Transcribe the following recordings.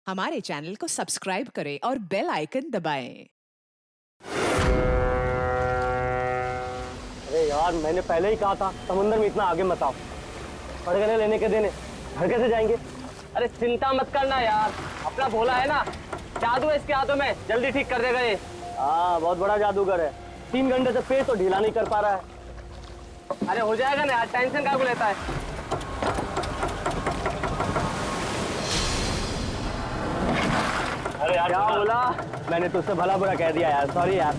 हमारे चैनल को सब्सक्राइब करें और बेल आइकन दबाएं। अरे यार, मैंने पहले ही कहा था समुंदर में इतना आगे मत आओ। पड़गने लेने के देने घर कैसे जाएंगे? अरे चिंता मत करना यार, अपना भोला है ना, जादू है इसके हाथों में, जल्दी ठीक कर देगा ये। हाँ, बहुत बड़ा जादूगर है। 3 घंटे से पेट तो ढीला नहीं कर पा रहा है। अरे हो जाएगा ना यार, टेंशन काहे को लेता है। अरे यार, क्या बोला? मैंने तुझसे भला बुरा कह दिया यार, सॉरी यार।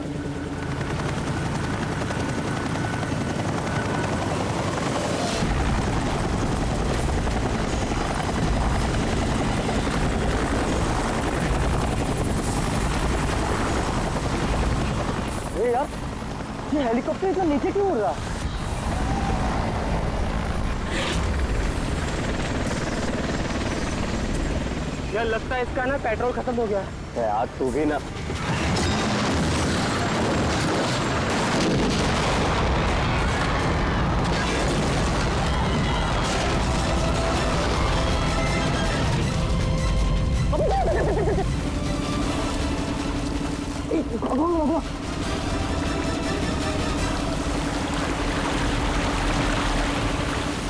अरे यार, ये हेलीकॉप्टर इतना नीचे क्यों उड़ रहा है? यार लगता है इसका ना पेट्रोल खत्म हो गया। यार तू भी ना।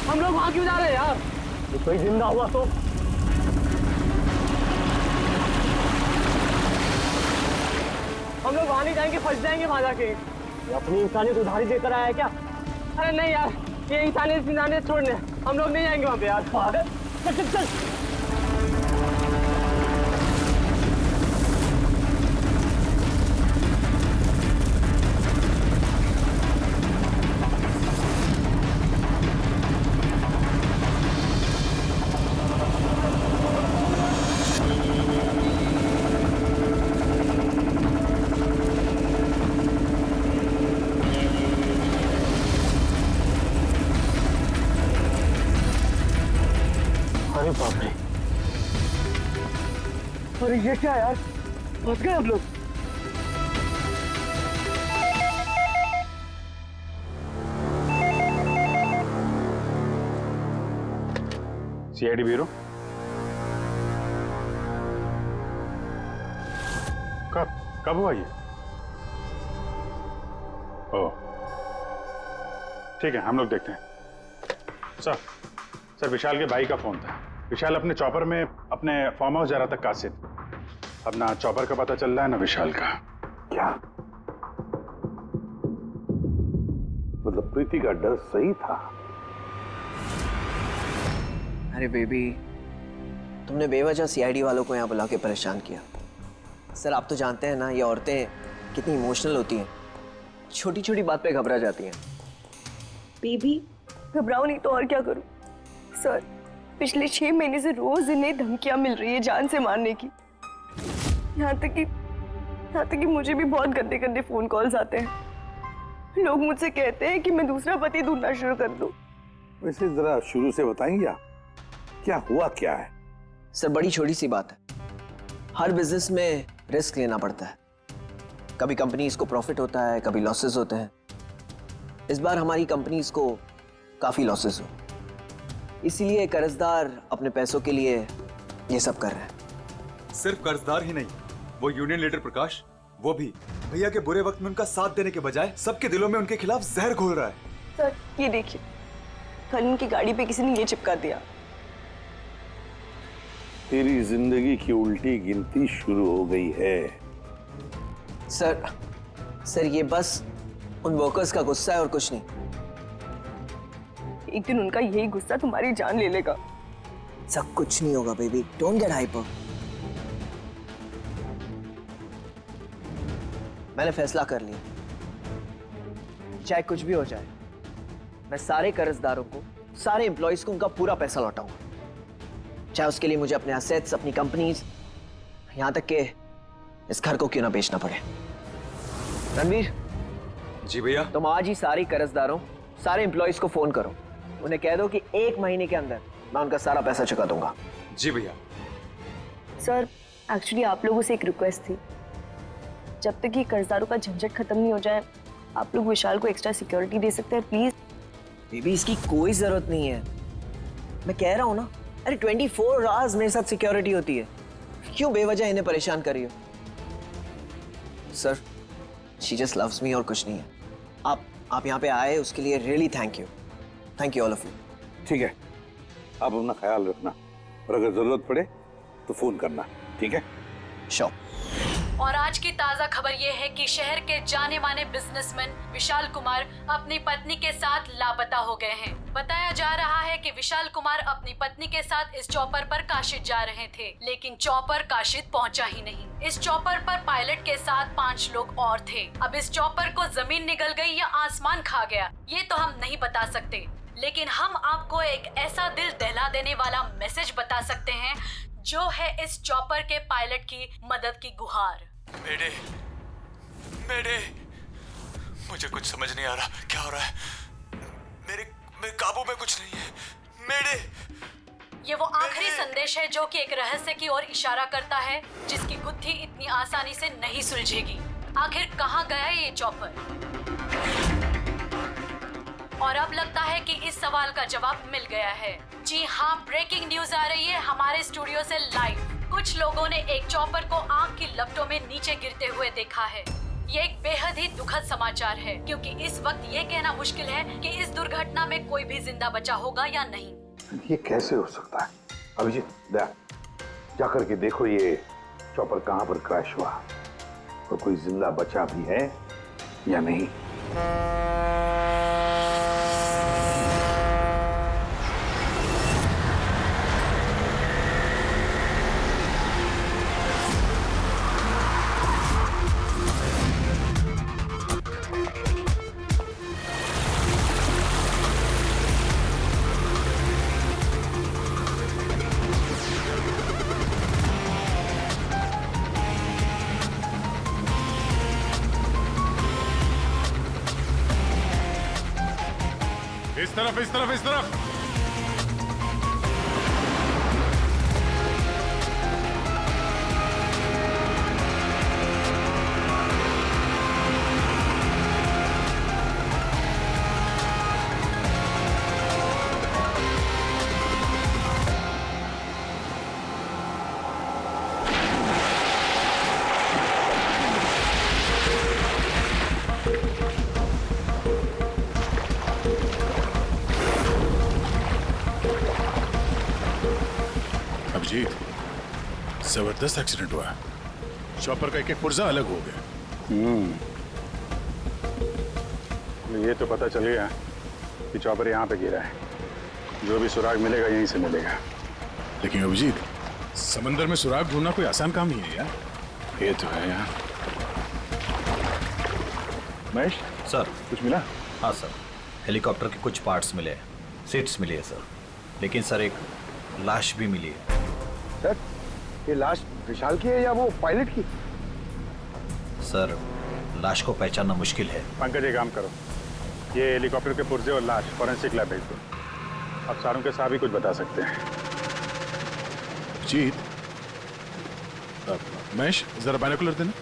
हम लोग वहां क्यों जा रहे हैं यार? कोई जिंदा हुआ तो? हम लोग वहां नहीं जाएंगे, फंस जाएंगे वहां जाके। ये अपनी इंसानियत उधारी देकर आया है क्या? अरे नहीं यार, ये इंसानियत छोड़ने हम लोग नहीं जाएंगे वहां पे यार। चल चल चल। अरे बाप रे, अरे ये क्या यार, फंस गए हम लोग। सीआईडी ब्यूरो, कब हुआ ये? ओह ठीक है, हम लोग देखते हैं। सर विशाल के भाई का फोन था। विशाल अपने चॉपर में अपने फार्म हाउस जा रहा था कासिद। अब ना चॉपर का पता चल रहा है ना विशाल का। क्या मतलब प्रीति का डर सही था? अरे बेबी, तुमने बेवजह सीआईडी वालों को यहाँ बुला के परेशान किया। सर आप तो जानते हैं ना, ये औरतें कितनी इमोशनल होती हैं, छोटी छोटी बात पे घबरा जाती हैं। बेबी घबराओ नहीं तो और क्या करूं? सर पिछले 6 महीने से रोज इन्हें धमकियां मिल रही है जान से मारने की। यहाँ तक कि मुझे भी बहुत गंदे गंदे फोन कॉल्स आते हैं। लोग मुझसे कहते हैं कि मैं दूसरा पति ढूंढना शुरू कर दूं। वैसे जरा शुरू से बताएंगे आप, क्या हुआ क्या है? सर बड़ी छोटी सी बात है, हर बिजनेस में रिस्क लेना पड़ता है। कभी कंपनीज को प्रॉफिट होता है, कभी लॉसेस होते हैं। इस बार हमारी कंपनीज को काफी लॉसेस हो, इसीलिए कर्जदार अपने पैसों के लिए ये सब कर रहे हैं। सिर्फ कर्जदार ही नहीं, वो यूनियन लीडर प्रकाश, वो भी भैया के बुरे वक्त में उनका साथ देने के बजाय सबके दिलों में उनके खिलाफ जहर घोल रहा है। सर ये देखिए, कल उनकी गाड़ी पे किसी ने ये चिपका दिया। तेरी जिंदगी की उल्टी गिनती शुरू हो गई है। सर ये बस उन वर्कर्स का गुस्सा है और कुछ नहीं। एक दिन उनका यही गुस्सा तुम्हारी जान ले लेगा। सब कुछ नहीं होगा बेबी, डोंट गेट हाइपर। मैंने फैसला कर लिया, चाहे कुछ भी हो जाए, मैं सारे कर्जदारों को, सारे एम्प्लॉयज को उनका पूरा पैसा लौटाऊंगा, चाहे उसके लिए मुझे अपने एसेट्स, अपनी कंपनीज, यहां तक कि इस घर को क्यों ना बेचना पड़े। रणवीर जी भैया। तुम आज ही सारे कर्जदारों, सारे एम्प्लॉयज को फोन करो, उन्हें कह दो कि 1 महीने के अंदर मैं उनका सारा पैसा चुका दूंगा। जी भैया। सर एक्चुअली आप लोगों से एक रिक्वेस्ट थी, जब तक ये कर्जदारों का झंझट खत्म नहीं हो जाए, आप लोग विशाल को एक्स्ट्रा सिक्योरिटी दे सकते हैं प्लीज। बेबी इसकी कोई जरूरत नहीं है, मैं कह रहा हूं ना। अरे 24 आवर्स मेरे साथ सिक्योरिटी होती है, क्यों बेवजह इन्हें परेशान कर रही हो? Sir, she just loves me और कुछ नहीं है। आप यहाँ पे आए उसके लिए really thank you all of you. ठीक है, आप अपना ख्याल रखना और अगर जरूरत पड़े तो फोन करना, ठीक है? श्योर। और आज की ताजा खबर ये है कि शहर के जाने माने बिजनेसमैन विशाल कुमार अपनी पत्नी के साथ लापता हो गए हैं। बताया जा रहा है कि विशाल कुमार अपनी पत्नी के साथ इस चॉपर पर काशिद जा रहे थे, लेकिन चॉपर काशिद पहुंचा ही नहीं। इस चॉपर पर पायलट के साथ 5 लोग और थे। अब इस चॉपर को जमीन निगल गई या आसमान खा गया, ये तो हम नहीं बता सकते, लेकिन हम आपको एक ऐसा दिल दहला देने वाला मैसेज बता सकते हैं जो है इस चॉपर के पायलट की मदद की गुहार। मेरे मुझे कुछ समझ नहीं आ रहा क्या हो रहा है। मेरे काबू में कुछ नहीं है। ये वो आखिरी संदेश है जो कि एक रहस्य की ओर इशारा करता है, जिसकी गुत्थी इतनी आसानी से नहीं सुलझेगी। आखिर कहाँ गया ये चॉपर? और अब लगता है कि इस सवाल का जवाब मिल गया है। जी हाँ, ब्रेकिंग न्यूज आ रही है हमारे स्टूडियो से लाइव। कुछ लोगों ने एक चॉपर को आग की लपटों में नीचे गिरते हुए देखा है। ये एक बेहद ही दुखद समाचार है, क्योंकि इस वक्त ये कहना मुश्किल है कि इस दुर्घटना में कोई भी जिंदा बचा होगा या नहीं। ये कैसे हो सकता है? अभिजीत, जाकर के देखो ये चॉपर कहाँ पर क्रैश हुआ और कोई जिंदा बचा भी है या नहीं। इस तरफ। अभिजीत, जबरदस्त एक्सीडेंट हुआ। चॉपर का एक पुर्जा अलग हो गया। ये तो पता चल गया कि चॉपर यहाँ पे गिरा है। जो भी सुराग मिलेगा यहीं से मिलेगा। लेकिन अभिजीत, समंदर में सुराग ढूंढना कोई आसान काम नहीं है यार। ये तो है यार। महेश सर, कुछ मिला? हाँ सर, हेलीकॉप्टर के कुछ पार्ट्स मिले, सीट्स मिली है सर, लेकिन सर एक लाश भी मिली है। सर, ये लाश विशाल की है या वो पायलट की? सर, लाश को पहचानना मुश्किल है। पंकज, एक काम करो, ये हेलीकॉप्टर के पुर्जे और लाश फॉरेंसिक लैब भेज दो। अब सारों के साथ ही कुछ बता सकते हैं। जीत, महेश जरा बाइनोकुलर देना।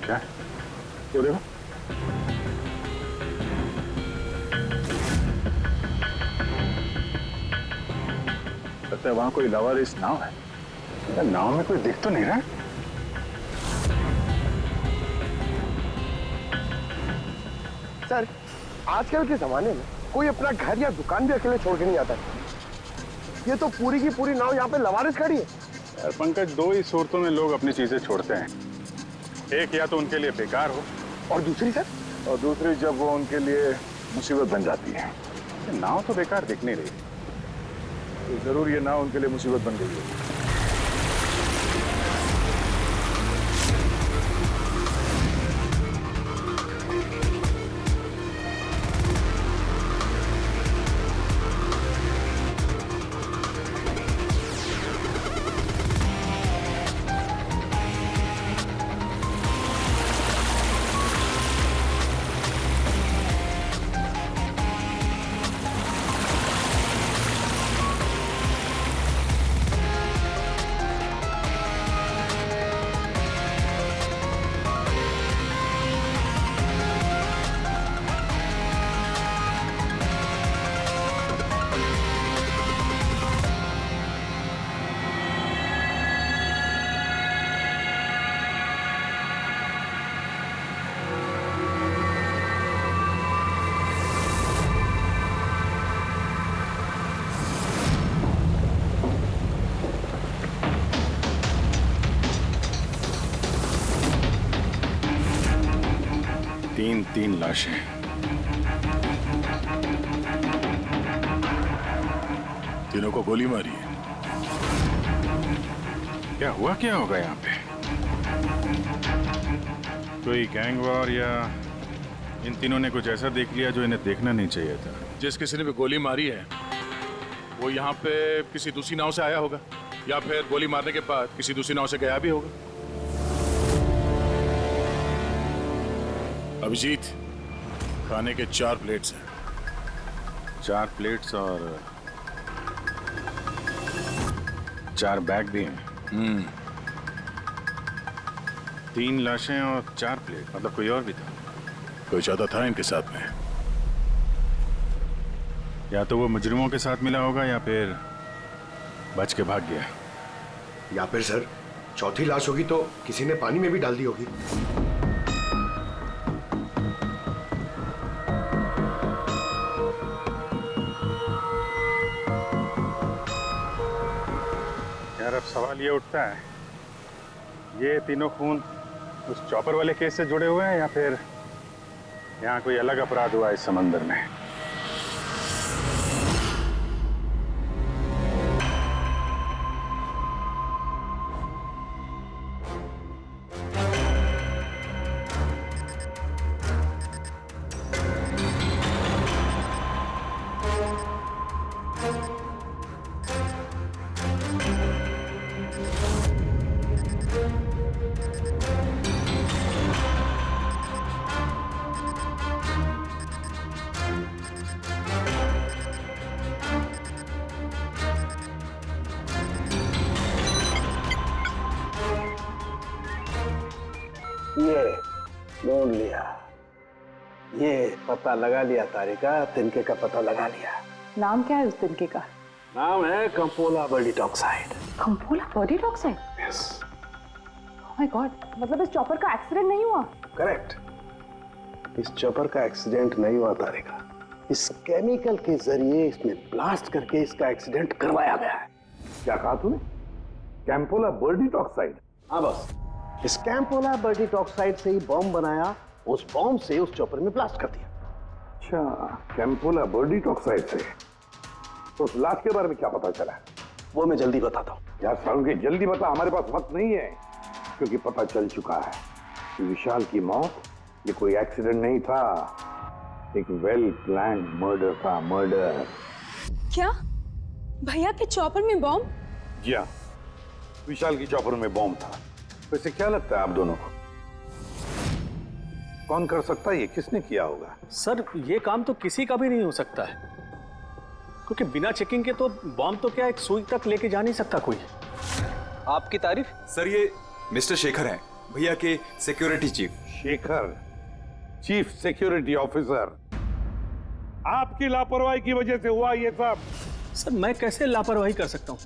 क्या ये देखो, लगता है वहां कोई लवारिस नाव है। नाव में कोई दिख तो नहीं रहा। सर, आजकल के जमाने में कोई अपना घर या दुकान भी अकेले छोड़ के नहीं आता है। ये तो पूरी की पूरी नाव यहाँ पे लवारिस खड़ी है। यार पंकज, दो ही सूरतों में लोग अपनी चीजें छोड़ते हैं। एक या तो उनके लिए बेकार हो, और दूसरी सर? और दूसरी जब वो उनके लिए मुसीबत बन जाती है। ये नाव तो बेकार दिख नहीं रही, तो जरूर ये नाव उनके लिए मुसीबत बन गई है। 3 लाशें। तीनों को गोली मारी है। क्या हुआ, क्या होगा यहाँ पे? कोई गैंग वॉर या इन तीनों ने कुछ ऐसा देख लिया जो इन्हें देखना नहीं चाहिए था। जिस किसी ने भी गोली मारी है वो यहाँ पे किसी दूसरी नाव से आया होगा या फिर गोली मारने के बाद किसी दूसरी नाव से गया भी होगा। अभिजीत, खाने के 4 प्लेट्स हैं। 4 प्लेट्स और 4 बैग भी हैं। 3 लाशें और 4 प्लेट, मतलब कोई और भी था? कोई ज्यादा था इनके साथ में। या तो वो मुजरिमों के साथ मिला होगा या फिर बच के भाग गया। या फिर सर चौथी लाश होगी तो किसी ने पानी में भी डाल दी होगी। यार अब सवाल ये उठता है, ये तीनों खून उस चॉपर वाले केस से जुड़े हुए हैं या फिर यहाँ कोई अलग अपराध हुआ इस समंदर में? ये ढूंढ लिया, ये पता लगा लिया तारिका, तिनके का पता लगा लिया। नाम क्या है उस तिनके का? नाम है कंपोला बर्डी टॉक्साइड। कंपोला बर्डी टॉक्साइड? यस। ओह माय गॉड, मतलब इस चॉपर का एक्सीडेंट नहीं हुआ? करेक्ट। इस चॉपर का एक्सीडेंट नहीं हुआ तारिका, इस केमिकल के जरिए इसमें ब्लास्ट करके इसका एक्सीडेंट करवाया गया है। क्या कहा तूने? कैंपोला बर्डी टॉक्साइड? हाँ बस, इस कैंपोला बर्डी टॉक्साइड से ही बॉम्ब बनाया, उस बॉम्ब से उस चॉपर में ब्लास्ट कर दिया। अच्छा, कैंपोला बर्डी टॉक्साइड से। तो उस लाश के बारे में क्या पता चला? वो मैं जल्दी बताता हूँ। यार सारुण के जल्दी बता, हमारे पास वक्त नहीं है, क्योंकि पता चल चुका है कि विशाल की मौत ये कोई एक्सीडेंट नहीं था, एक वेल प्लान्ड मर्डर था। मर्डर। क्या भैया के चॉपर में बॉम्ब? जी हाँ, विशाल की चॉपर में बॉम्ब था। वैसे क्या लगता है आप दोनों को, कौन कर सकता है ये? किसने किया होगा? सर ये काम तो किसी का भी नहीं हो सकता है, क्योंकि बिना चेकिंग के तो बॉम्ब तो क्या एक सुई तक लेके जा नहीं सकता कोई। आपकी तारीफ? सर ये मिस्टर शेखर हैं, भैया के security chief. Shekhar, chief security officer. आपकी लापरवाही की वजह से हुआ ये सब। सर मैं कैसे लापरवाही कर सकता हूँ?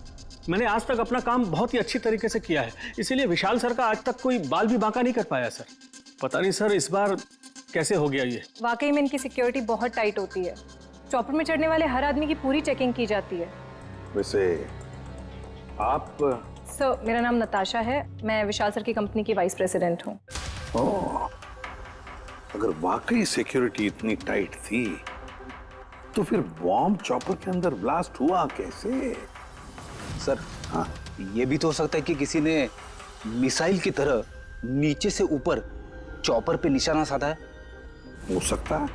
मैंने आज तक अपना काम बहुत ही अच्छी तरीके से किया है, इसीलिए विशाल सर का आज तक कोई बाल भी बांका नहीं कर पाया सर। पता नहीं सर इस बार कैसे हो गया ये। वाकई में इनकी सिक्योरिटी बहुत टाइट होती है। चॉपर में चढ़ने वाले हर आदमी की पूरी चेकिंग की जाती है। वैसे आप? सर मेरा नाम नताशा है, मैं विशाल सर की कंपनी की वाइस प्रेसिडेंट हूँ। ओह, अगर वाकई सिक्योरिटी इतनी टाइट थी तो फिर बॉम्ब चॉपर के अंदर ब्लास्ट हुआ कैसे? सर हाँ, ये भी तो हो सकता है कि किसी ने मिसाइल की तरह नीचे से ऊपर चॉपर पे निशाना साधा है। हो सकता है,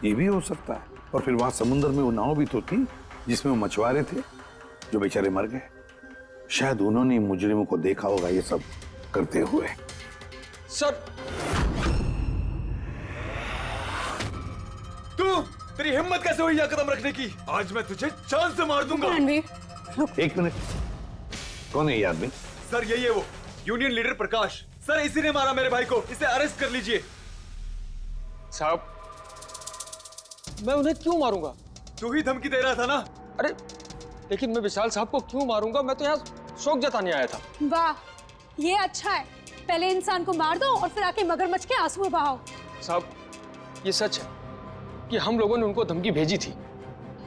ये भी हो सकता है। और फिर वहां समुद्र में वो नाव भी तो थी जिसमें वो मछुआरे थे जो बेचारे मर गए। शायद उन्होंने मुजरिमों को देखा होगा ये सब करते हुए। सर तू, तेरी हिम्मत कैसे हुई यह कदम रखने की? आज मैं तुझे जान से मार दूंगा। एक मिनट, कौन है ये आदमी? सर यही है वो यूनियन लीडर प्रकाश। सर इसी ने मारा मेरे भाई को, इसे अरेस्ट कर लीजिए। साहब मैं उन्हें क्यों मारूंगा? तू ही धमकी दे रहा था ना। अरे लेकिन मैं विशाल साहब को क्यों मारूंगा? मैं तो यहाँ शोक जताने आया था। वाह ये अच्छा है, पहले इंसान को मार दो और फिर आके मगरमच्छ के आंसू बहाओ। साहब ये सच है कि हम लोगों ने उनको धमकी भेजी थी,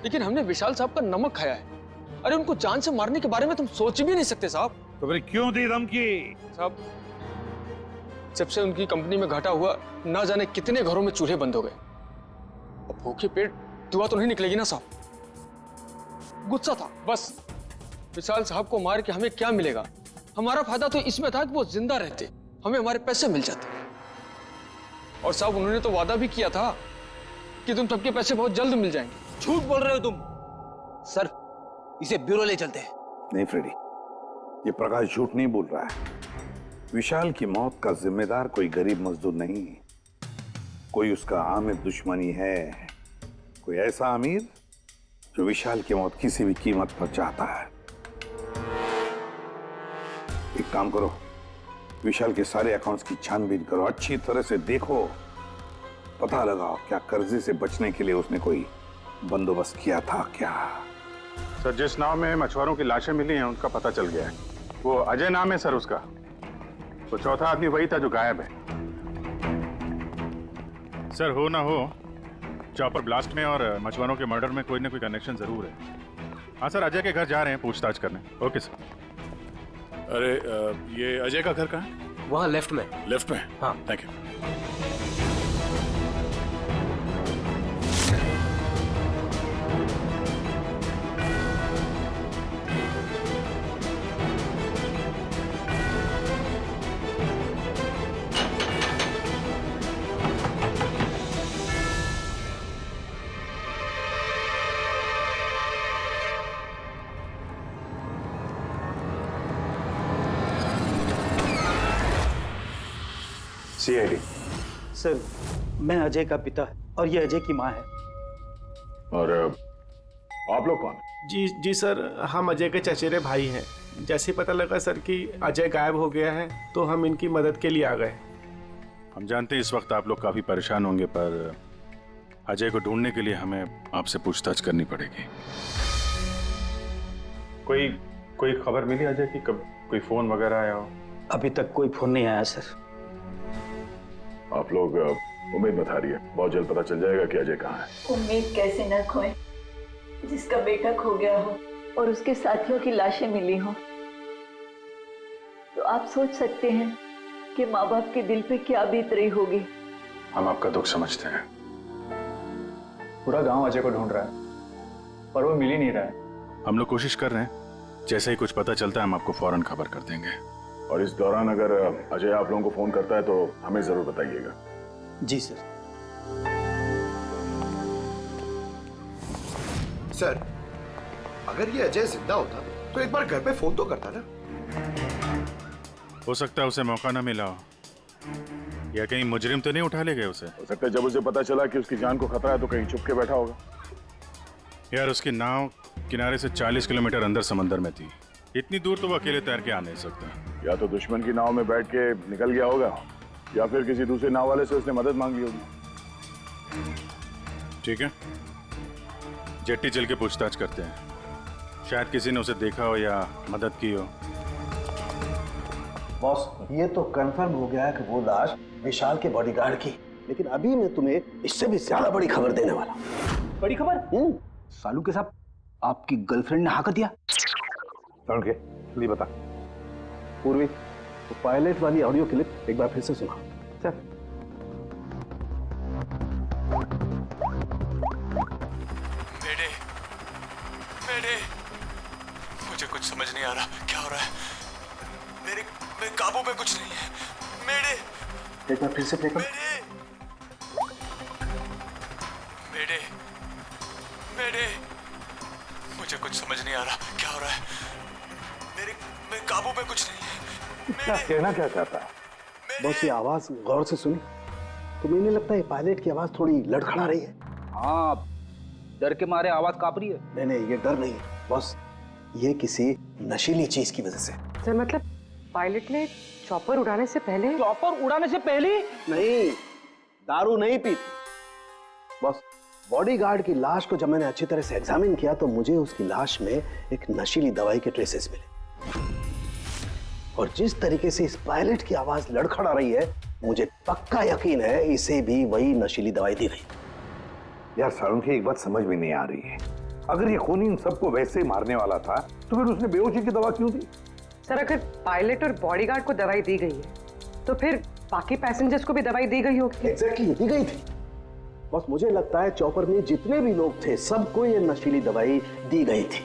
लेकिन हमने विशाल साहब का नमक खाया है। अरे उनको जान से मारने के बारे में तुम सोच भी नहीं सकते साहब। तो फिर क्यों दी धमकी? जब से उनकी कंपनी में घाटा हुआ, ना जाने कितने घरों में चूल्हे बंद हो गए। अब भूखे पेट दुआ तो नहीं निकलेगी ना साहब। गुस्सा था बस। विशाल साहब को मार के हमें क्या मिलेगा? हमारा फायदा तो इसमें था कि वो जिंदा रहते, हमें हमारे पैसे मिल जाते। और साहब उन्होंने तो वादा भी किया था कि तुम सबके पैसे बहुत जल्द मिल जाएंगे। झूठ बोल रहे हो तुम। सर, इसे ब्यूरो ले चलते हैं। नहीं फ्रेडी, ये प्रकाश झूठ नहीं बोल रहा है। विशाल की मौत का जिम्मेदार कोई गरीब मजदूर नहीं, कोई उसका आमिर दुश्मनी है, कोई ऐसा अमीर जो विशाल की मौत किसी भी कीमत पर चाहता है। एक काम करो, विशाल के सारे अकाउंट्स की छानबीन करो, अच्छी तरह से देखो, पता लगाओ क्या कर्जे से बचने के लिए उसने कोई बंदोबस्त किया था क्या। सर, जिस नाव में मछुआरों की लाशें मिली हैं उनका पता चल गया है। वो अजय नाम है सर उसका। वो चौथा आदमी वही था जो गायब है। सर, हो ना हो, चॉपर ब्लास्ट में और मछुआरों के मर्डर में कोई ना कोई कनेक्शन जरूर है। हाँ सर, अजय के घर जा रहे हैं पूछताछ करने। Okay sir. अरे ये अजय का घर कहाँ है? वहाँ लेफ्ट में। लेफ्ट में? हाँ। Thank you. CID। सर, मैं अजय का पिता और ये अजय की माँ है। और आप लोग कौन? जी सर, हम अजय के चचेरे भाई हैं। जैसे ही पता लगा सर कि अजय गायब हो गया है तो हम इनकी मदद के लिए आ गए। हम जानते हैं इस वक्त आप लोग काफी परेशान होंगे, पर अजय को ढूंढने के लिए हमें आपसे पूछताछ करनी पड़ेगी। कोई खबर मिली अजय की? कब कोई फोन वगैरह आया हो? अभी तक कोई फोन नहीं आया सर। आप लोग उम्मीद बता रही है, बहुत जल्द पता चल जाएगा कि अजय कहाँ है। उम्मीद कैसे न खोए, जिसका बेटा खो गया हो और उसके साथियों की लाशें मिली हो, तो आप सोच सकते हैं कि माँ बाप के दिल पे क्या बीत रही होगी। हम आपका दुख समझते हैं। पूरा गांव अजय को ढूंढ रहा है पर वो मिल ही नहीं रहा है। हम लोग कोशिश कर रहे हैं, जैसे ही कुछ पता चलता है हम आपको फौरन खबर कर देंगे। और इस दौरान अगर अजय आप लोगों को फोन करता है तो हमें जरूर बताइएगा। जी सर। सर, अगर ये अजय जिंदा होता तो एक बार घर पे फोन तो करता ना। हो सकता है उसे मौका ना मिला हो, या कहीं मुजरिम तो नहीं उठा ले गए उसे। हो सकता है जब उसे पता चला कि उसकी जान को खतरा है तो कहीं छुप के बैठा होगा। यार, उसकी नाव किनारे से 40 किलोमीटर अंदर समंदर में थी। इतनी दूर तो वो अकेले तैर के आ नहीं सकता। या तो दुश्मन की नाव में बैठ के निकल गया होगा, या फिर किसी दूसरे नाव वाले से उसने मदद मांग ली होगी। ठीक है, जेट्टी चल के पूछताछ करते हैं। शायद किसी ने उसे देखा हो या मदद की हो। बॉस, ये तो कंफर्म हो गया है कि वो लाश विशाल के बॉडीगार्ड की, लेकिन अभी मैं तुम्हें इससे भी ज्यादा बड़ी खबर देने वाला हूं। बड़ी खबर? सालू के साथ आपकी गर्लफ्रेंड ने हाँ कर दिया? के लिए बता पूर्वी, तो पायलट वाली ऑडियो क्लिप एक बार फिर से सुना। चल। मेरे मुझे कुछ समझ नहीं आ रहा, क्या हो रहा है? मेरे काबू में कुछ नहीं है। मेरे एक बार फिर से प्ले कर। मेरे मुझे कुछ समझ नहीं आ रहा, क्या हो रहा है? मेरे काबू में कुछ नहीं है। क्या कहना क्या चाहता है? बस ये आवाज गौर से सुनी तो मुझे लगता है पायलट की आवाज थोड़ी लड़खड़ा रही है। हाँ, डर के मारे आवाज कांप रही है। नहीं, ये डर नहीं है बॉस, ये किसी नशीली चीज की वजह से। सर, मतलब पायलट ने चॉपर उड़ाने से पहले? चॉपर उड़ाने से पहले? नहीं, दारू नहीं पी थी बॉस। बॉडीगार्ड की लाश को जब मैंने अच्छी तरह से एग्जामिन किया तो मुझे उसकी लाश में एक नशीली दवाई के ट्रेसेस मिले, और जिस तरीके से इस पायलट की आवाज लड़खड़ा रही है, मुझे पक्का यकीन है इसे भी वही नशीली दवाई दी गई। यार सारुण, एक बात समझ में नहीं आ रही है, अगर ये खूनी इन सबको वैसे ही मारने वाला था तो फिर उसने बेहोशी की दवा क्यों दी? सर, अगर पायलट और बॉडीगार्ड को दवाई दी गई है तो फिर बाकी पैसेंजर्स को भी दवाई दी गई होगी। एग्जैक्टली दी गई थी। बस मुझे लगता है चॉपर में जितने भी लोग थे सबको ये नशीली दवाई दी गई थी।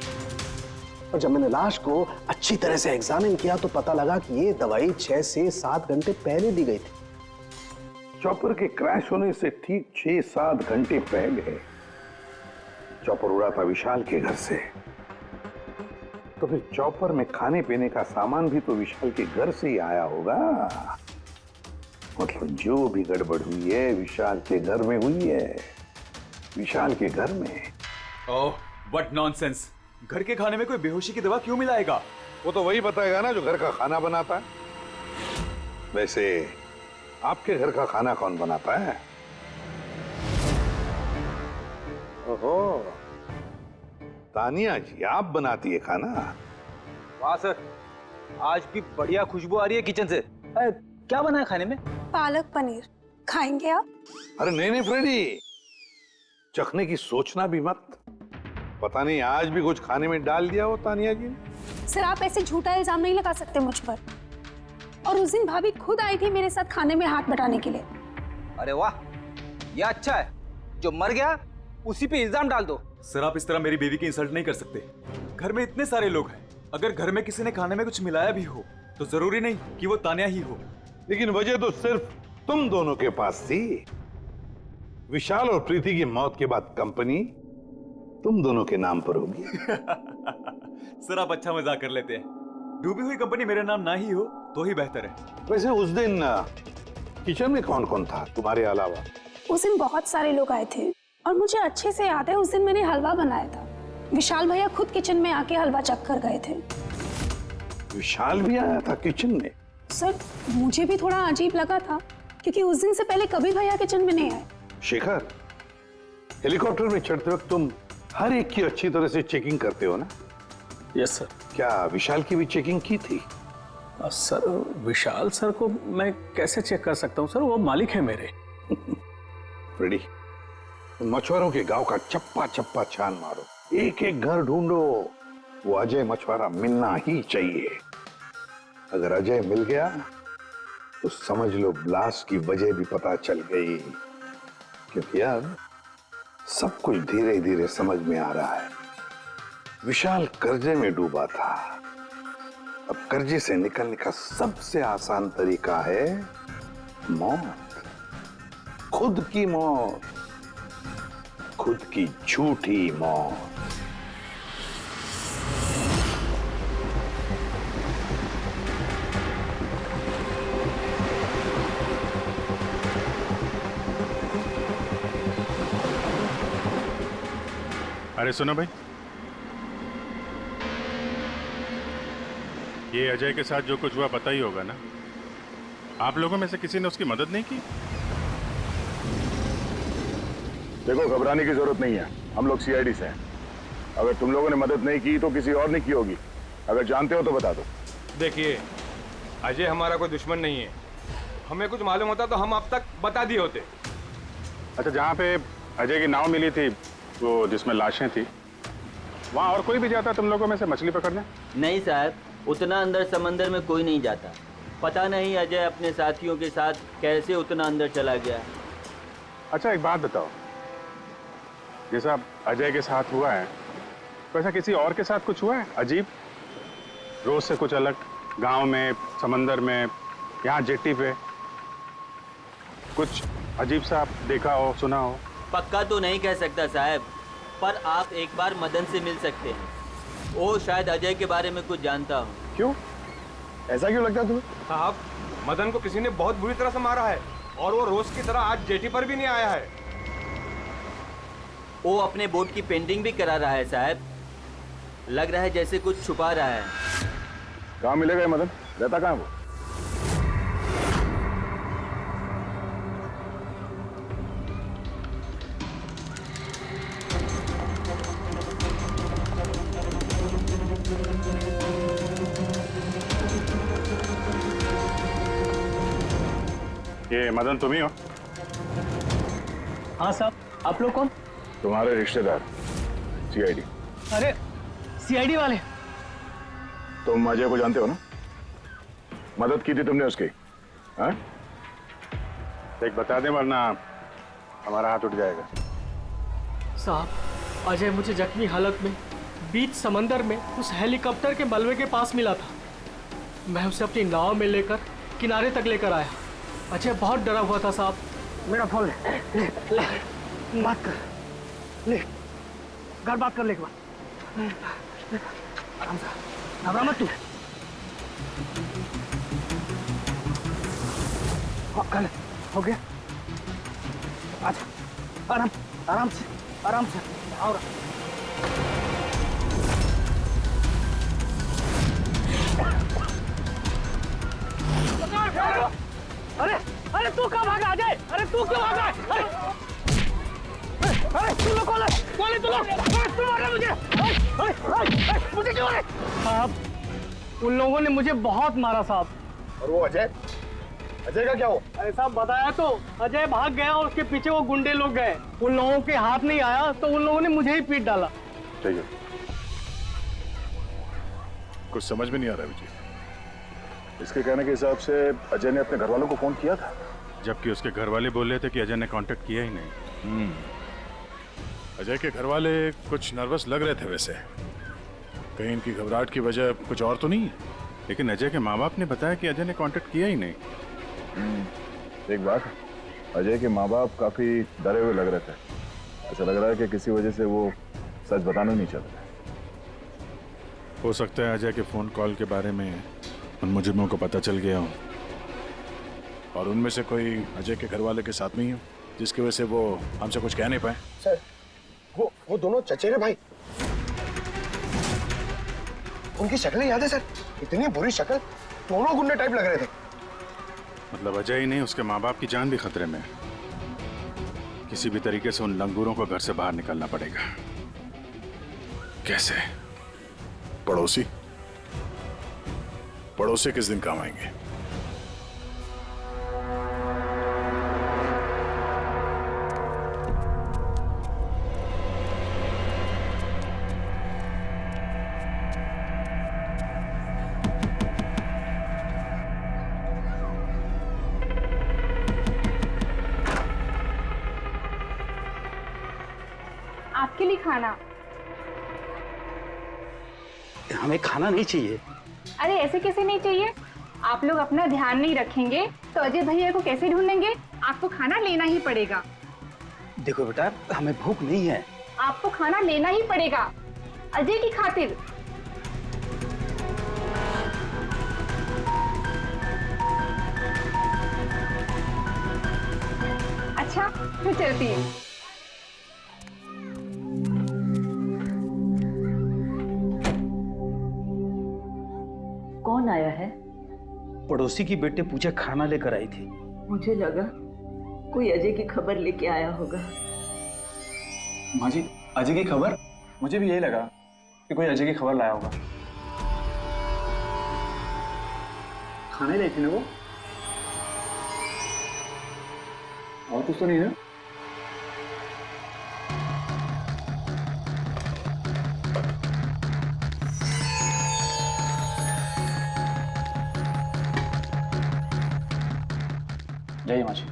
और जब मैंने लाश को अच्छी तरह से एग्जामिन किया तो पता लगा कि ये दवाई 6 से 7 घंटे पहले दी गई थी। चॉपर के क्रैश होने से ठीक 6-7 घंटे पहले चॉपर उड़ा था विशाल के घर से। तो फिर चॉपर में खाने पीने का सामान भी तो विशाल के घर से ही आया होगा। मतलब जो भी गड़बड़ हुई है विशाल के घर में हुई है। विशाल के घर में। ओह, व्हाट नॉनसेंस। घर के खाने में कोई बेहोशी की दवा क्यों मिलाएगा? वो तो वही बताएगा ना जो घर का खाना बनाता है। वैसे आपके घर का खाना कौन बनाता है? ओहो, तानिया जी आप बनाती है खाना? वाह सर, आज भी बढ़िया खुशबू आ रही है किचन से। क्या बना है खाने में? पालक पनीर। खाएंगे आप? अरे नहीं नहीं फ्रेडी, चखने की सोचना भी मत। पता नहीं आज भी कुछ खाने में डाल दिया हो तानिया जी ने। सर आप ऐसे झूठा इल्जाम नहीं लगा सकते मुझ पर। और उस दिन भाभी खुद आई थी मेरे साथ खाने में हाथ बटाने के लिए। अरे वाह, ये अच्छा है। जो मर गया उसी पे इल्जाम डाल दो। सर आप इस तरह मेरी बीवी की इंसल्ट नहीं कर सकते। घर में इतने सारे लोग हैं, अगर घर में किसी ने खाने में कुछ मिलाया भी हो तो जरूरी नहीं कि वो तानिया ही हो। लेकिन वजह तो सिर्फ तुम दोनों के पास थी। विशाल और प्रीति की मौत के बाद कंपनी तुम दोनों के नाम पर होगी। सर आप अच्छा मजाक कर लेते हैं। डूबी हुई कंपनी मेरे नाम ना ही हो तो ही बेहतर है। वैसे उस दिन किचन में कौन कौन था तुम्हारे अलावा? उस दिन बहुत सारे लोग आए थे और मुझे अच्छे से याद है उस दिन मैंने हलवा बनाया था। विशाल भैया खुद किचन में आके हलवा चख कर गए थे। विशाल भी आया था किचन में? सर मुझे भी थोड़ा अजीब लगा था क्योंकि उस दिन से पहले कभी भैया किचन में नहीं आए। शेखर, हेलीकॉप्टर में चढ़ते वक्त तुम हर एक की अच्छी तरह से चेकिंग करते हो ना? Yes sir. क्या विशाल की भी चेकिंग की थी? सर विशाल सर को मैं कैसे चेक कर सकता हूँ सर, वो मालिक है मेरे। फ्रेडी, मछुआरों के गांव का चप्पा चप्पा छान मारो, एक एक घर ढूंढो। वो अजय मछुआरा मिलना ही चाहिए। अगर अजय मिल गया तो समझ लो ब्लास्ट की वजह भी पता चल गई। क्योंकि अब सब कुछ धीरे धीरे समझ में आ रहा है। विशाल कर्जे में डूबा था। अब कर्जे से निकलने का सबसे आसान तरीका है मौत। खुद की मौत, खुद की झूठी मौत। अरे सुनो भाई, ये अजय के साथ जो कुछ हुआ पता ही होगा ना? आप लोगों में से किसी ने उसकी मदद नहीं की? देखो, घबराने की जरूरत नहीं है। हम लोग सीआईडी से हैं। अगर तुम लोगों ने मदद नहीं की तो किसी और ने की होगी। अगर जानते हो तो बता दो। देखिए, अजय हमारा कोई दुश्मन नहीं है। हमें कुछ मालूम होता तो हम अब तक बता दिए होते। अच्छा, जहाँ पे अजय की नाव मिली थी, वो जिसमें लाशें थी, वहाँ और कोई भी जाता तुम लोगों में से मछली पकड़ने? नहीं साहब, उतना अंदर समंदर में कोई नहीं जाता। पता नहीं अजय अपने साथियों के साथ कैसे उतना अंदर चला गया। अच्छा एक बात बताओ, जैसा अजय के साथ हुआ है वैसा किसी और के साथ कुछ हुआ है अजीब, रोज से कुछ अलग? गांव में, समंदर में, यहाँ जेट्टी पे कुछ अजीब सा देखा हो, सुना हो? पक्का तो नहीं कह सकता साहब, पर आप एक बार मदन से मिल सकते हैं। वो शायद अजय के बारे में कुछ जानता हो। क्यों? ऐसा क्यों लगता है तुम्हें? साहब, मदन को किसी ने बहुत बुरी तरह से मारा है और वो रोज की तरह आज जेटी पर भी नहीं आया है। वो अपने बोट की पेंटिंग भी करा रहा है साहब। लग रहा है जैसे कुछ छुपा रहा है। कहाँ मिलेगा मदन? रहता कहाँ वो? ये मदन तुम ही हो? हाँ साहब, आप लोग कौन? तुम्हारे रिश्तेदार, सीआईडी। अरे सीआईडी वाले? तुम अजय को जानते हो ना? मदद की थी तुमने उसकी, हाँ? देख बता दे वरना हमारा हाथ उठ जाएगा। साहब, अजय मुझे जख्मी हालत में बीच समंदर में उस हेलीकॉप्टर के मलबे के पास मिला था। मैं उसे अपनी नाव में लेकर किनारे तक लेकर आया। अजय बहुत डरा हुआ था साहब। मेरा फोन ले, बात कर, ले घर बात कर ले एक बार। आराम से, घबरा मत तू। हाँ कर ले, हो गया। अच्छा आराम आराम से आओ। अरे अरे तू कहाँ भागा अजय? अरे तू क्यों भागा? अरे तू लोग कौन है तू लोग? तू मार रहा मुझे? मुझे क्यों मारे? साहब, उन लोगों ने मुझे बहुत मारा साहब। और वो अजय का क्या हो? अरे साहब बताया तो, अजय भाग गया और उसके पीछे वो गुंडे लोग गए। उन लोगों के हाथ नहीं आया तो उन लोगों ने मुझे ही पीट डाला। ठीक है, कुछ समझ में नहीं आ रहा विजय। इसके कहने के हिसाब से अजय ने अपने घर वालों को फोन किया था, जबकि उसके घर वाले बोल रहे थे कि अजय ने कांटेक्ट किया ही नहीं। अजय के घर वाले कुछ नर्वस लग रहे थे वैसे, कहीं इनकी घबराहट की वजह कुछ और तो नहीं है। लेकिन अजय के माँ बाप ने बताया कि अजय ने कांटेक्ट किया ही नहीं। एक बात, अजय के माँ बाप काफी डरे हुए लग रहे थे। ऐसा लग रहा है कि किसी वजह से वो सच बताना नहीं चाहते। हो सकता है अजय के फोन कॉल के बारे में उन मुजरिमों को पता चल गया हो और उनमें से कोई अजय के घर वाले के साथ में ही हो, जिसकी वजह से वो हमसे कुछ कह नहीं पाए। सर वो दोनों चचेरे भाई, उनकी शक्लें याद है सर? इतनी बुरी शक्ल, दोनों गुंडे टाइप लग रहे थे। मतलब अजय ही नहीं, उसके माँ बाप की जान भी खतरे में। किसी भी तरीके से उन लंगूरों को घर से बाहर निकलना पड़ेगा। कैसे? पड़ोसी किस दिन काम आएंगे? आपके लिए खाना। हमें खाना नहीं चाहिए। अरे ऐसे कैसे नहीं चाहिए? आप लोग अपना ध्यान नहीं रखेंगे तो अजय भैया को कैसे ढूंढेंगे? आपको खाना लेना ही पड़ेगा। देखो बेटा, हमें भूख नहीं है। आपको खाना लेना ही पड़ेगा अजय की खातिर। अच्छा मैं चलती हूँ। कौन आया है? पड़ोसी की बेटे पूजा खाना लेकर आई थी। मुझे लगा कोई अजय की खबर लेके आया होगा। माँ जी, अजय की खबर? मुझे भी यही लगा कि कोई अजय की खबर लाया होगा। खाने लाई थी ना वो? और कुछ तो नहीं है? जय माँ जी।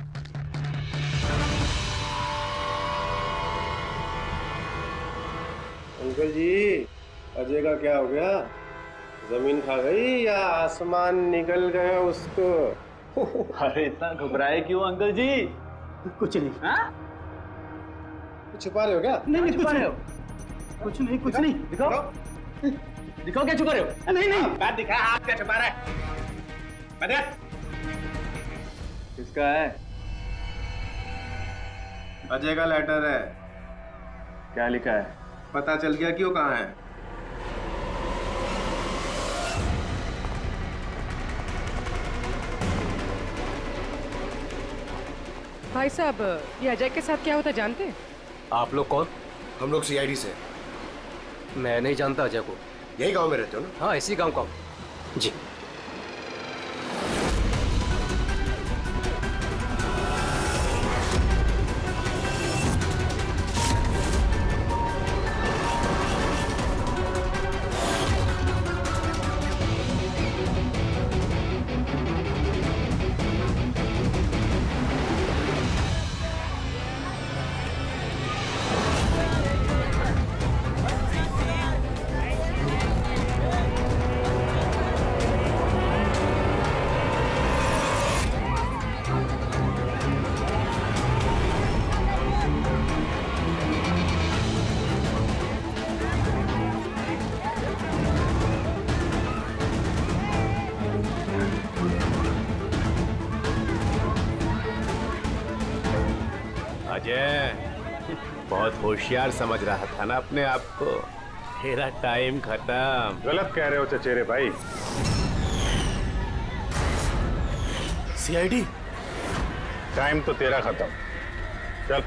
अंकल जी, अजय का क्या हो गया? जमीन खा गई या आसमान निकल गया उसको? अरे इतना घबराए क्यों अंकल जी? कुछ नहीं। हाँ? छुपा रहे हो क्या? नहीं छुपा रहे हो? कुछ नहीं। दिखाओ क्या छुपा रहे हो? नहीं बात दिखा, हाथ क्या छुपा रहा है? बता किसका है? अजय का लेटर है। क्या लिखा है? पता चल गया कि वो कहाँ है। भाई साहब, ये अजय के साथ क्या होता जानते हैं? आप लोग कौन? हम लोग सीआईडी से। मैं नहीं जानता अजय को। यही गांव में रहते हो ना? हाँ, इसी गांव का। जी। अजय बहुत होशियार समझ रहा था ना अपने आप को। तेरा टाइम खत्म। गलत कह रहे हो चचेरे भाई। सीआईडी टाइम तो तेरा खत्म। चल।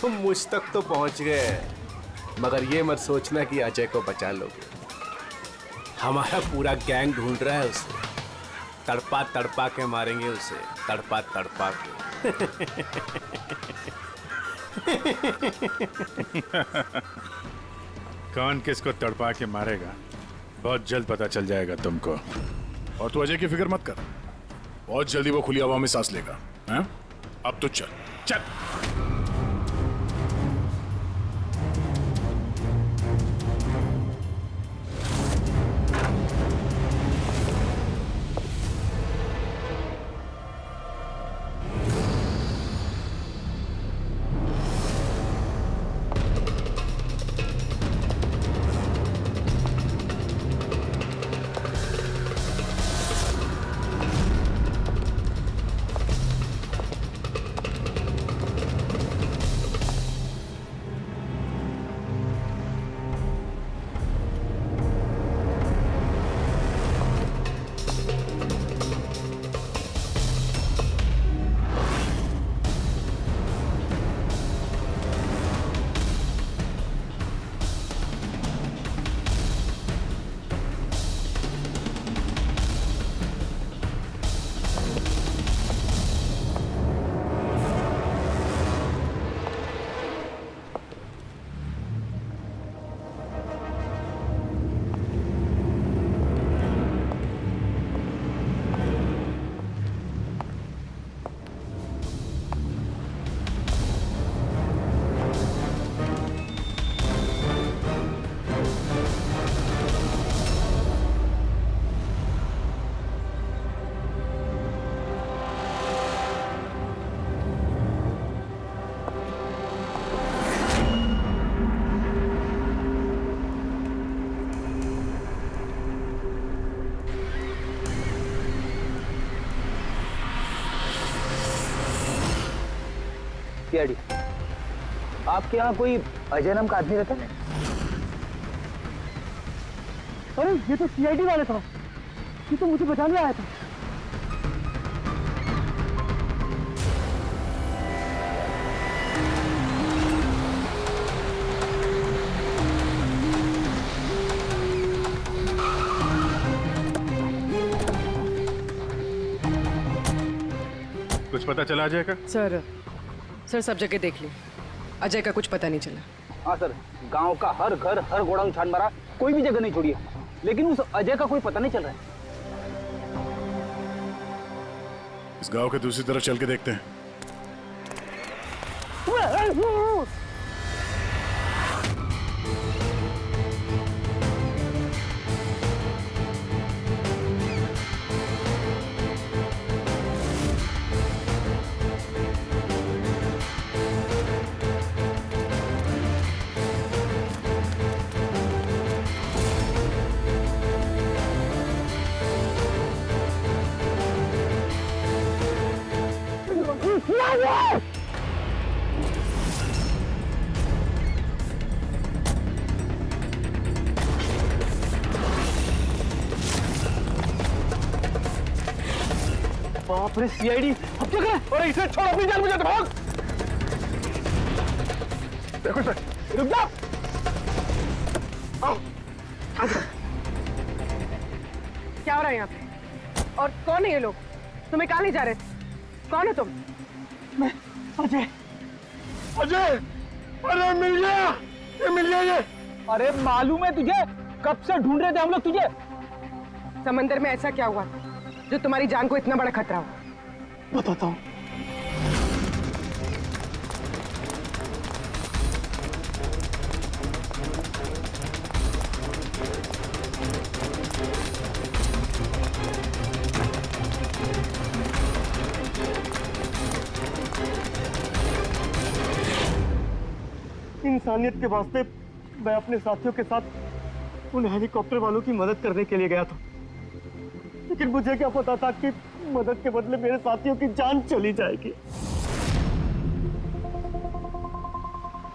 तुम मुझ तक तो पहुंच गए, मगर ये मत सोचना कि अजय को बचा लोगे। हमारा पूरा गैंग ढूंढ रहा है उसे। तड़पा तड़पा के मारेंगे उसे, तड़पा तड़पा के। कौन किसको तड़पा के मारेगा बहुत जल्द पता चल जाएगा तुमको। और तू अजय की फिक्र मत कर, बहुत जल्दी वो खुली हवा में सांस लेगा। हैं? अब तो चल चल। आपके यहाँ कोई अजय नाम का आदमी रहता है? अरे ये तो सीआईडी वाला था, ये तो मुझे बचाने आया था। कुछ पता चला अजय का? सर सब जगह देख ली, अजय का कुछ पता नहीं चला। हाँ सर, गांव का हर घर हर गोडाउन छान मारा, कोई भी जगह नहीं छोड़ी है, लेकिन उस अजय का कोई पता नहीं चल रहा है। इस गांव के दूसरी तरफ चल के देखते हैं। बाप रे सीआईडी, अब क्या करें? अरे इसे छोड़, अपनी जान बचा, भाग। देखो सर, रुक जा। आओ, आजा। क्या हो रहा है यहाँ पे? और कौन है ये लोग? तुम्हें कहाँ ले जा रहे थे? कौन हो तुम? मैं अजय। अजय, अरे मिल गया, ये मिल गया ये। अरे मालूम है तुझे, कब से ढूंढ रहे थे हम लोग तुझे। समंदर में ऐसा क्या हुआ जो तुम्हारी जान को इतना बड़ा खतरा हो? बताता हूँ। इंसानियत के वास्ते मैं अपने साथियों के साथ उन हेलीकॉप्टर वालों की मदद करने के लिए गया था, लेकिन मुझे क्या पता था कि मदद के बदले मेरे साथियों की जान चली जाएगी।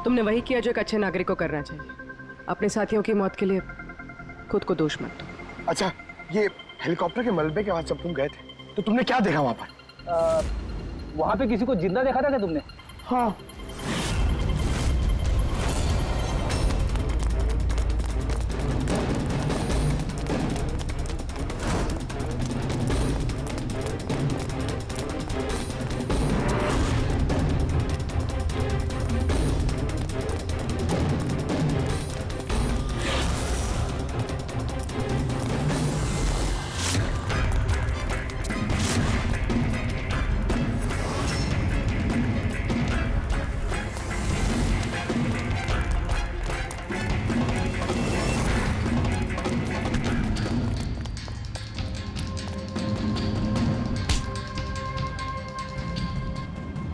तुमने वही किया जो एक अच्छे नागरिक को करना चाहिए। अपने साथियों की मौत के लिए खुद को दोष मत दो। अच्छा, ये हेलीकॉप्टर के मलबे के बाद जब तुम गए थे तो तुमने क्या देखा वहां पर? वहां पे किसी को जिंदा देखा था क्या तुमने? हाँ।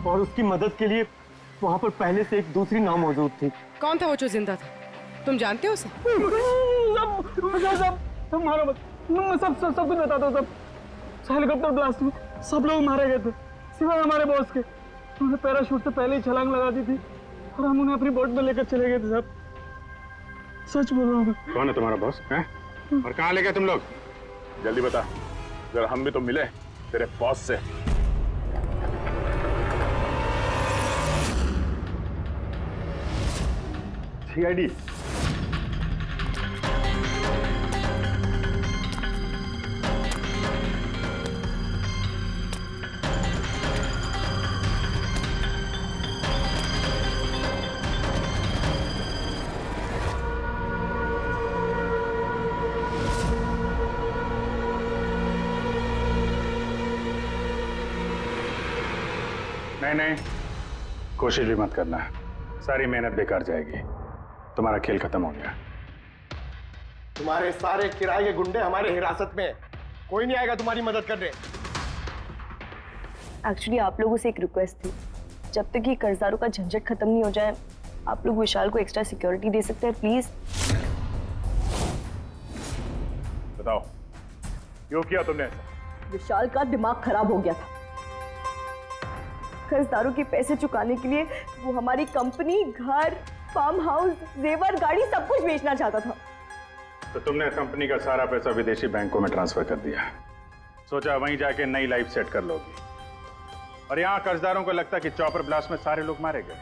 और उसकी मदद के लिए वहां पर पहले से एक दूसरी नाव मौजूद थी। कौन था वो जो जिंदा था? तुम जानते हो उसे? सब मारो मत, मैं सब कुछ बताता हूँ। सब हेलीकॉप्टर ब्लास्ट में सब लोग मारे गए थे सिवाय हमारे बॉस के। उन्होंने पैराशूट से पहले ही छलांग लगा दी थी और हम उन्हें अपनी बोट में लेकर चले गए थे। सब सच बोल रहा हूँ। कौन है तुम्हारा बॉस है? और कहाँ ले गए तुम लोग? जल्दी बता, जरा हम भी तो मिले तेरे बॉस से। CID नहीं, कोशिश भी मत करना, सारी मेहनत बेकार जाएगी। तुम्हारा खेल खत्म हो गया। तुम्हारे सारे किराए के गुंडे हमारे हिरासत में, कोई नहीं आएगा तुम्हारी मदद करने। एक्चुअली आप लोगों से एक रिक्वेस्ट थी, जब तक ये कर्जदारों का झंझट खत्म नहीं हो जाए, आप लोग विशाल को एक्स्ट्रा सिक्योरिटी दे सकते हैं प्लीज? बताओ, क्यों किया तुमने? विशाल का दिमाग खराब हो गया था। कर्जदारों के पैसे चुकाने के लिए वो हमारी कंपनी, घर, फार्म हाउस, जेवर, गाड़ी सब कुछ बेचना चाहता था। तो तुमने कंपनी का सारा पैसा विदेशी बैंकों में ट्रांसफर कर दिया, सोचा वहीं जाके नई लाइफ सेट कर लोगी। और यहाँ कर्जदारों को लगता कि चॉपर ब्लास्ट में सारे लोग मारे गए,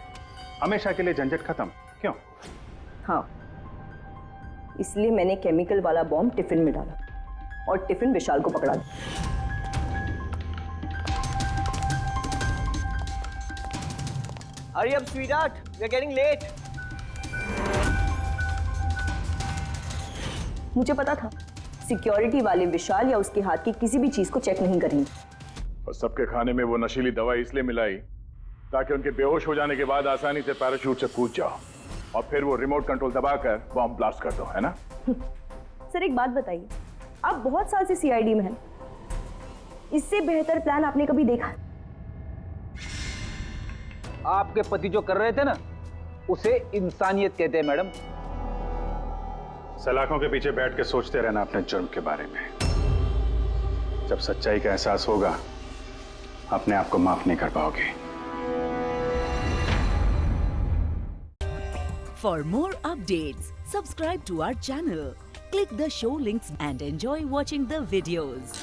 हमेशा के लिए झंझट खत्म। क्यों? हाँ, इसलिए मैंने केमिकल वाला बॉम्ब टिफिन में डाला और टिफिन विशाल को पकड़ा दिया। Hurry up, sweetheart. We're getting late. मुझे पता था सिक्योरिटी वाले विशाल या उसके हाथ की किसी भी चीज को चेक नहीं करेंगे। और सबके खाने में वो नशीली दवाई इसलिए मिलाई ताकि उनके बेहोश हो जाने के बाद आसानी से पैराशूट से कूद जाओ और फिर वो रिमोट कंट्रोल दबाकर बॉम्ब ब्लास्ट कर दो, है ना? सर एक बात बताइए, आप बहुत साल से CID में हैं, इससे बेहतर प्लान आपने कभी देखा? आपके पति जो कर रहे थे ना, उसे इंसानियत कहते हैं मैडम। सलाखों के पीछे बैठ के सोचते रहना अपने जुर्म के बारे में। जब सच्चाई का एहसास होगा, अपने आप को माफ नहीं कर पाओगे। For more updates, subscribe to our channel, click the show links and enjoy watching the videos.